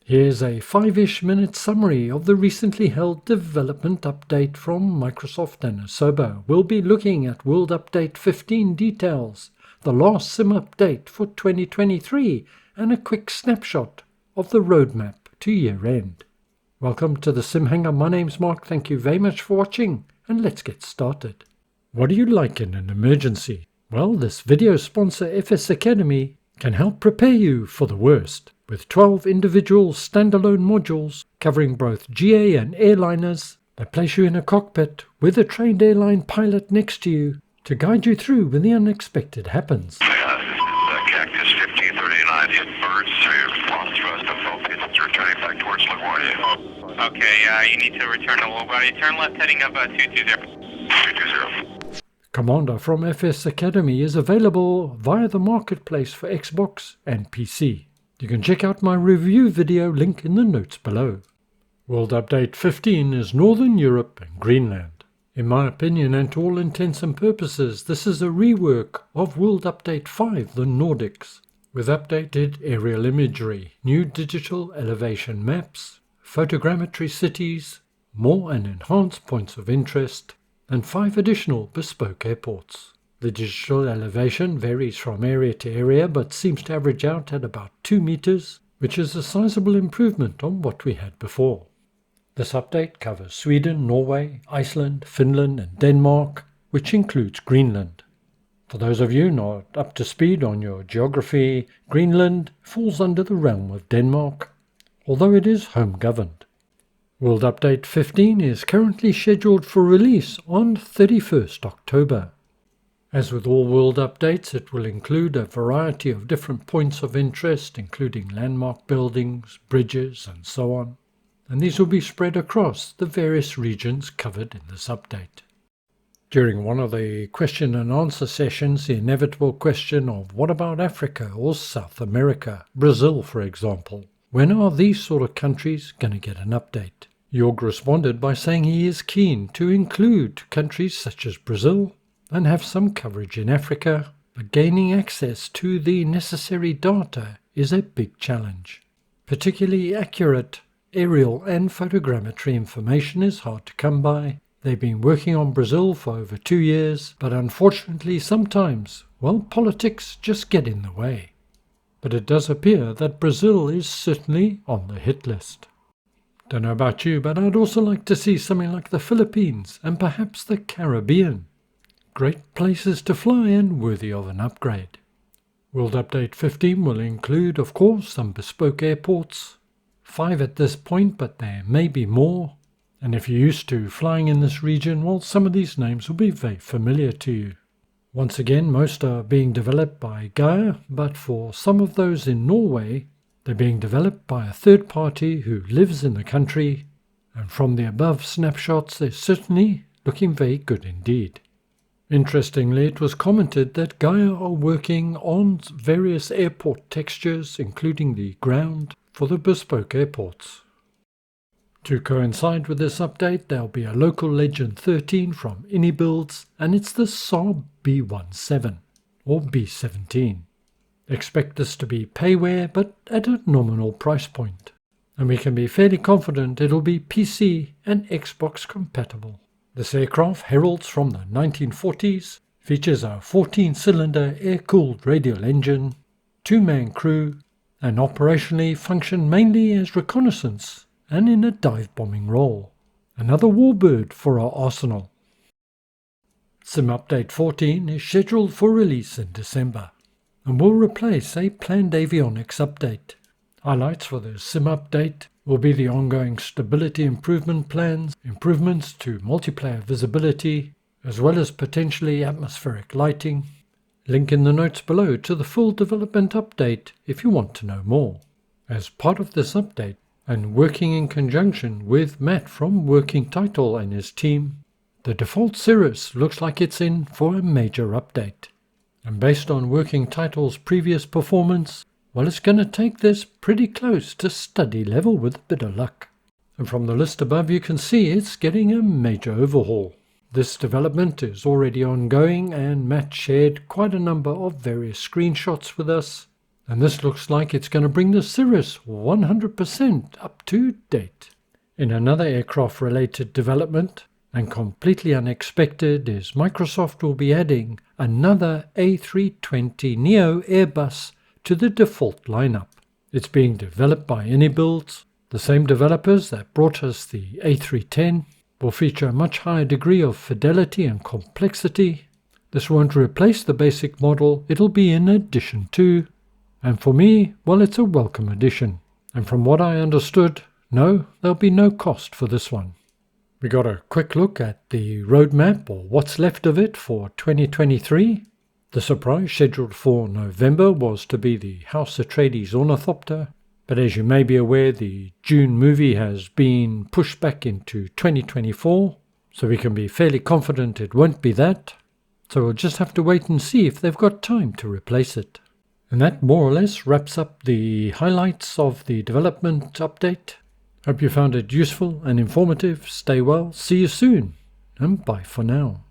Here's a 5-ish minute summary of the recently held development update from Microsoft and Asobo. We'll be looking at World Update 15 details, the last SIM update for 2023, and a quick snapshot of the roadmap to year end. Welcome to the Sim Hangar. My name's Mark. Thank you very much for watching, and let's get started. What do you like in an emergency? Well, this video sponsor FS Academy can help prepare you for the worst. With 12 individual standalone modules covering both GA and airliners, they place you in a cockpit with a trained airline pilot next to you to guide you through when the unexpected happens. Cactus 1539 hit birds through lost thrust of focus, returning back towards LaGuardia. Okay, you need to return to LaGuardia. Turn left heading up 220. 220. Commander from FS Academy is available via the marketplace for Xbox and PC. You can check out my review video, link in the notes below. World Update 15 is Northern Europe and Greenland. In my opinion, and to all intents and purposes, this is a rework of World Update 5, the Nordics, with updated aerial imagery, new digital elevation maps, photogrammetry cities, more and enhanced points of interest, and 5 additional bespoke airports. The digital elevation varies from area to area but seems to average out at about 2 meters, which is a sizable improvement on what we had before. This update covers Sweden, Norway, Iceland, Finland and Denmark, which includes Greenland. For those of you not up to speed on your geography, Greenland falls under the realm of Denmark, although it is home-governed. World Update 15 is currently scheduled for release on 31st October. As with all world updates, it will include a variety of different points of interest, including landmark buildings, bridges, and so on, and these will be spread across the various regions covered in this update. During one of the question and answer sessions, the inevitable question of what about Africa or South America, Brazil for example, when are these sort of countries going to get an update? Jorg responded by saying he is keen to include countries such as Brazil, and have some coverage in Africa, but gaining access to the necessary data is a big challenge. Particularly accurate aerial and photogrammetry information is hard to come by. They've been working on Brazil for over 2 years, but unfortunately sometimes, politics just get in the way. But it does appear that Brazil is certainly on the hit list. Don't know about you, but I'd also like to see something like the Philippines and perhaps the Caribbean. Great places to fly and worthy of an upgrade. World Update 15 will include, of course, some bespoke airports. 5 at this point, but there may be more. And if you're used to flying in this region, some of these names will be very familiar to you. Once again, most are being developed by Gaia, but for some of those in Norway, they're being developed by a third party who lives in the country. And from the above snapshots, they're certainly looking very good indeed. Interestingly, it was commented that Gaia are working on various airport textures, including the ground, for the bespoke airports. To coincide with this update, there'll be a local Legend 13 from Builds, and it's the Saab B17 or B17. Expect this to be payware, but at a nominal price point, and we can be fairly confident it'll be PC and Xbox compatible. This aircraft heralds from the 1940s, features a 14-cylinder air-cooled radial engine, 2-man crew, and operationally function mainly as reconnaissance and in a dive-bombing role. Another warbird for our arsenal. Sim Update 14 is scheduled for release in December and will replace a planned avionics update. Highlights for the Sim Update will be the ongoing stability improvement plans, improvements to multiplayer visibility, as well as potentially atmospheric lighting. Link in the notes below to the full development update if you want to know more. As part of this update, and working in conjunction with Matt from Working Title and his team, the default Cirrus looks like it's in for a major update. And based on Working Title's previous performance, it's going to take this pretty close to study level with a bit of luck. And from the list above you can see it's getting a major overhaul. This development is already ongoing, and Matt shared quite a number of various screenshots with us, and this looks like it's going to bring the Cirrus 100% up to date. In another aircraft-related development, and completely unexpected, is Microsoft will be adding another A320neo Airbus to the default lineup. It's being developed by AnyBuilds, the same developers that brought us the A310, will feature a much higher degree of fidelity and complexity. This won't replace the basic model, it'll be in addition to. And for me, well, it's a welcome addition. And from what I understood, no, there'll be no cost for this one. We got a quick look at the roadmap, or what's left of it, for 2023. The surprise scheduled for November was to be the House Atreides Ornithopter, but as you may be aware, the June movie has been pushed back into 2024, so we can be fairly confident it won't be that. So we'll just have to wait and see if they've got time to replace it. And that more or less wraps up the highlights of the development update. Hope you found it useful and informative. Stay well, see you soon, and bye for now.